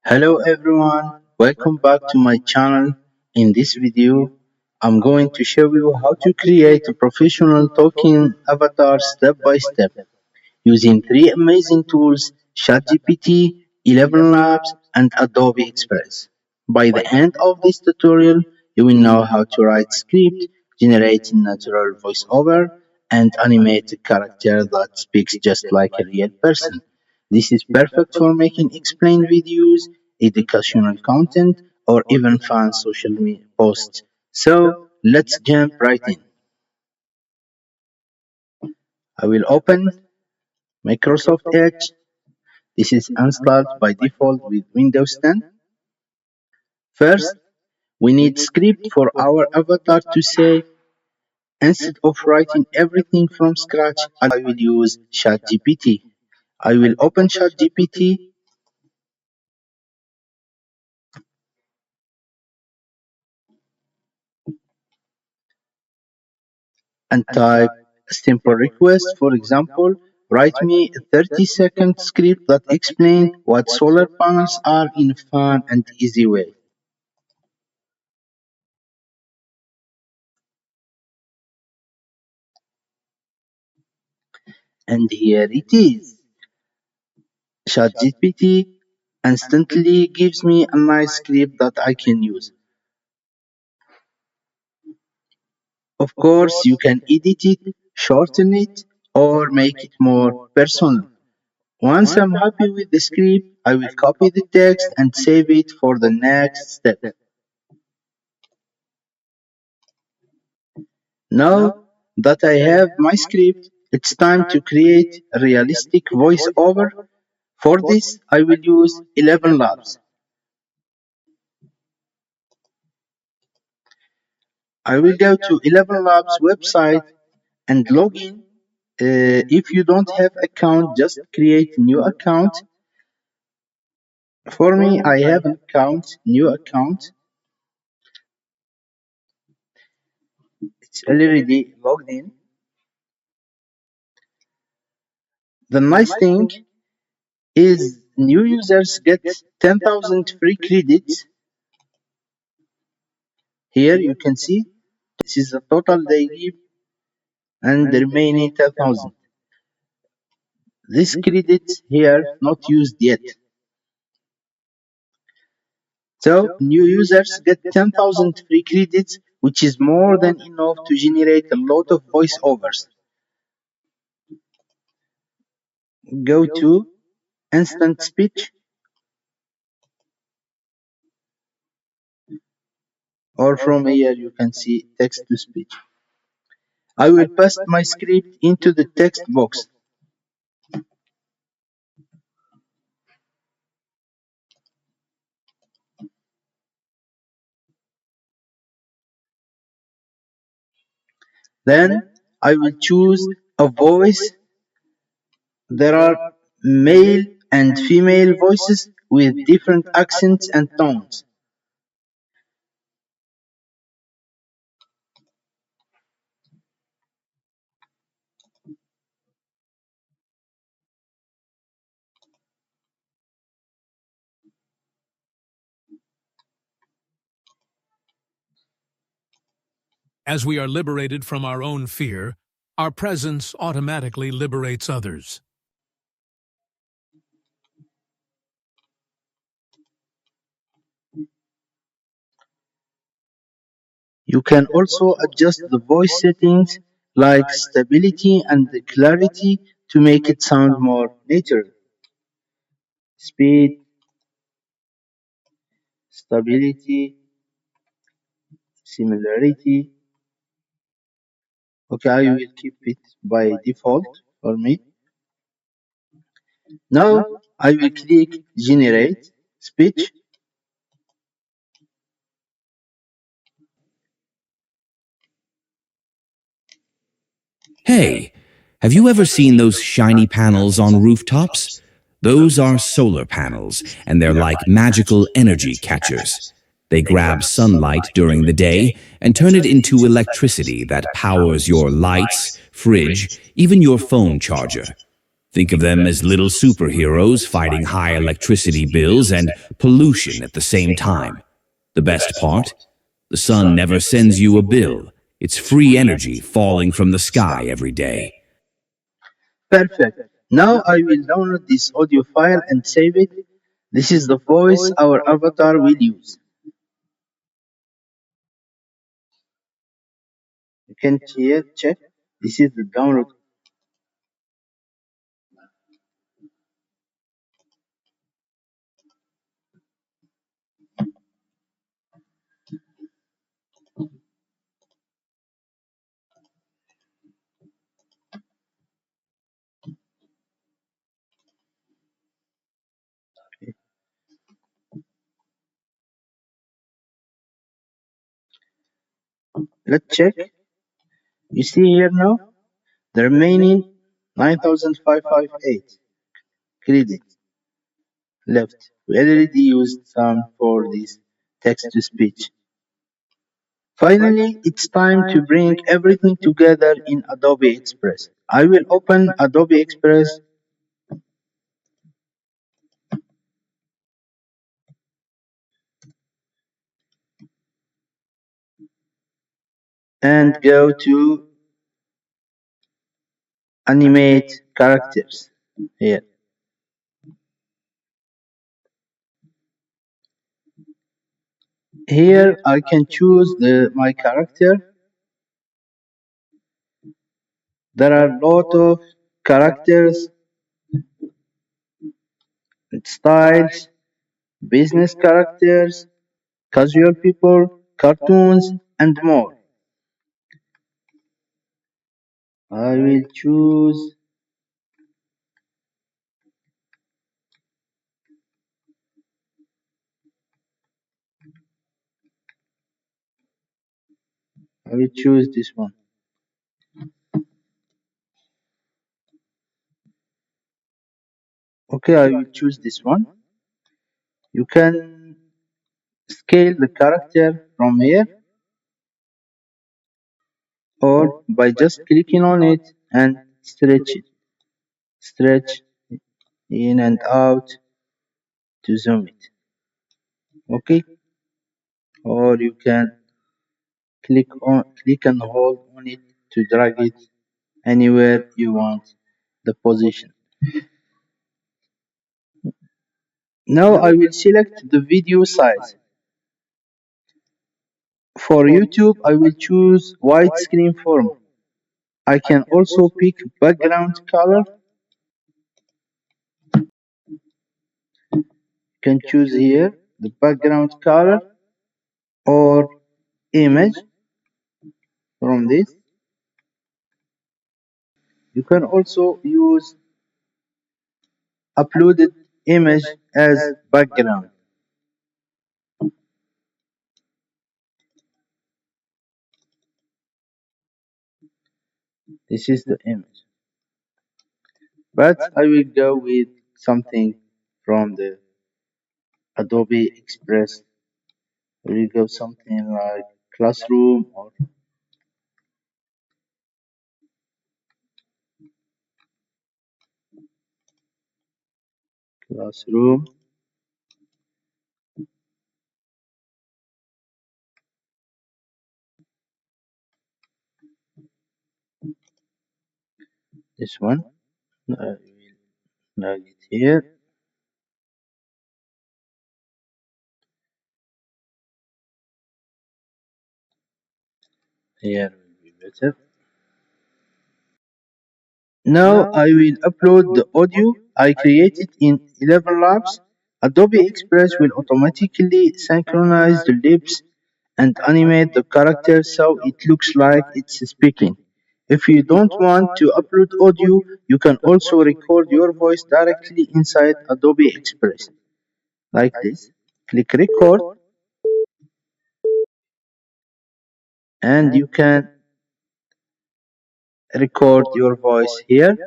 Hello everyone, welcome back to my channel. In this video, I'm going to show you how to create a professional talking avatar step by step using three amazing tools: ChatGPT, ElevenLabs, and Adobe Express. By the end of this tutorial, you will know how to write script, generate natural voiceover, and animate a character that speaks just like a real person. This is perfect for making explain videos, educational content, or even fun social media posts. So let's jump right in. I will open Microsoft Edge. This is installed by default with Windows 10. First, we need script for our avatar to say. Instead of writing everything from scratch, I will use ChatGPT. I will open ChatGPT and type a simple request. For example, write me a 30-second script that explains what solar panels are in a fun and easy way. And here it is. ChatGPT instantly gives me a nice script that I can use. Of course, you can edit it, shorten it, or make it more personal. Once I'm happy with the script, I will copy the text and save it for the next step. Now that I have my script, it's time to create a realistic voiceover. For this, I will use ElevenLabs. I will go to ElevenLabs website and log in. If you don't have account, just create a new account. For me, I have an account, new account. It's already logged in. The nice thing is new users get 10,000 free credits. Here you can see this is the total they give and the remaining 10,000. This credit here not used yet. So new users get 10,000 free credits, which is more than enough to generate a lot of voiceovers. Go to instant speech, or from here you can see text to speech. I will paste my script into the text box. Then I will choose a voice. There are male and female voices with different accents and tones. As we are liberated from our own fear, our presence automatically liberates others. You can also adjust the voice settings like stability and the clarity to make it sound more natural. Speed, stability, similarity. Okay, I will keep it by default for me. Now I will click generate speech. Hey, have you ever seen those shiny panels on rooftops? Those are solar panels, and they're like magical energy catchers. They grab sunlight during the day and turn it into electricity that powers your lights, fridge, even your phone charger. Think of them as little superheroes fighting high electricity bills and pollution at the same time. The best part? The sun never sends you a bill. It's free energy falling from the sky every day. Perfect. Now I will download this audio file and save it. This is the voice our avatar will use. You can here check. This is the download. Let's check. You see here now the remaining 9,558 credits left. We already used some for this text to speech. Finally, it's time to bring everything together in Adobe Express. I will open Adobe Express and go to Animate Characters here. Here I can choose my character. There are a lot of characters, styles, business characters, casual people, cartoons, and more. I will choose. I will choose this one. Okay, I will choose this one. You can scale the character from here or by just clicking on it and stretch it. Stretch in and out to zoom it. Okay, or you can click and hold on it to drag it anywhere you want the position. Now I will select the video size. For YouTube, I will choose widescreen format. I can also pick background color. You can choose here the background color or image from this. You can also use uploaded image as background. This is the image. But I will go with something from the Adobe Express. I will go something like classroom or classroom. This one. I will drag it here. Here will be better. Now I will upload the audio I created in ElevenLabs. Adobe Express will automatically synchronize the lips and animate the character so it looks like it's speaking. If you don't want to upload audio, you can also record your voice directly inside Adobe Express. Like this. Click record and you can record your voice here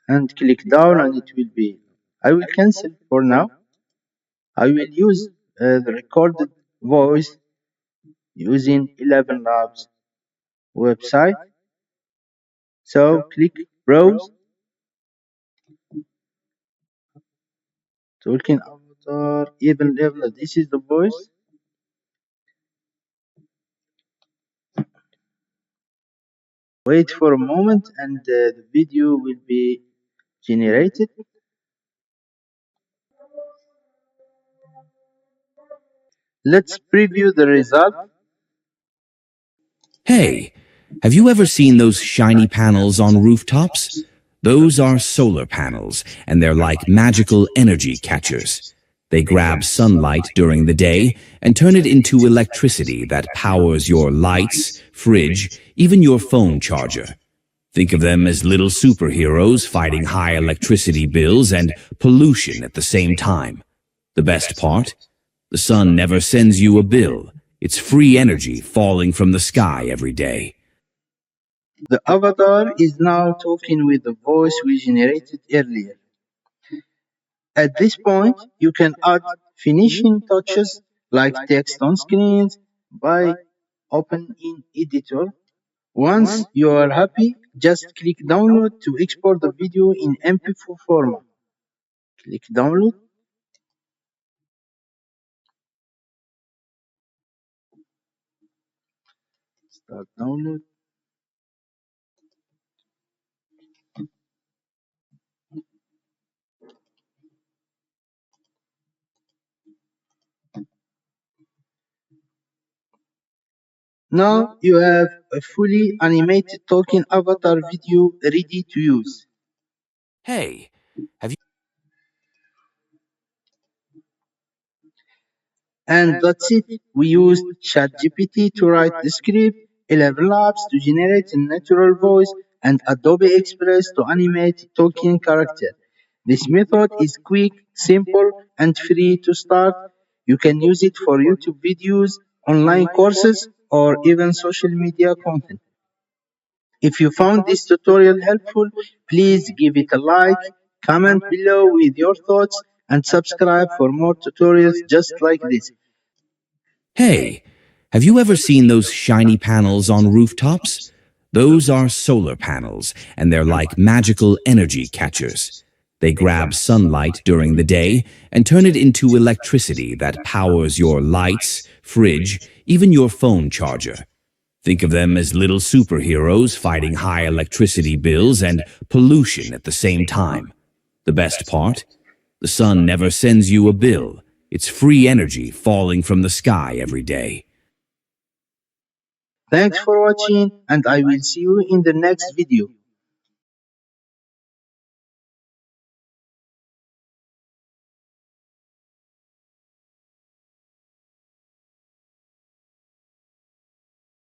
and click down and it will be. I will cancel for now. I will use the recorded voice using ElevenLabs website. So click browse Talking avatar, even level. This is the voice. Wait for a moment and the video will be generated. Let's preview the result. Hey, have you ever seen those shiny panels on rooftops? Those are solar panels, and they're like magical energy catchers. They grab sunlight during the day and turn it into electricity that powers your lights, fridge, even your phone charger. Think of them as little superheroes fighting high electricity bills and pollution at the same time. The best part? The sun never sends you a bill. It's free energy falling from the sky every day. The avatar is now talking with the voice we generated earlier. At this point, you can add finishing touches like text on screens by open in editor. Once you are happy, just click download to export the video in MP4 format. Click download. Start download. Now you have a fully animated talking avatar video ready to use. Hey, have you And that's it. We used ChatGPT to write the script, ElevenLabs to generate a natural voice, and Adobe Express to animate talking character. This method is quick, simple, and free to start. You can use it for YouTube videos, online courses, or even social media content. If you found this tutorial helpful, please give it a like, comment below with your thoughts, and subscribe for more tutorials just like this. Hey, have you ever seen those shiny panels on rooftops? Those are solar panels, and they're like magical energy catchers. They grab sunlight during the day and turn it into electricity that powers your lights, fridge, even your phone charger. Think of them as little superheroes fighting high electricity bills and pollution at the same time. The best part? The sun never sends you a bill. It's free energy falling from the sky every day. Thanks for watching, and I will see you in the next video.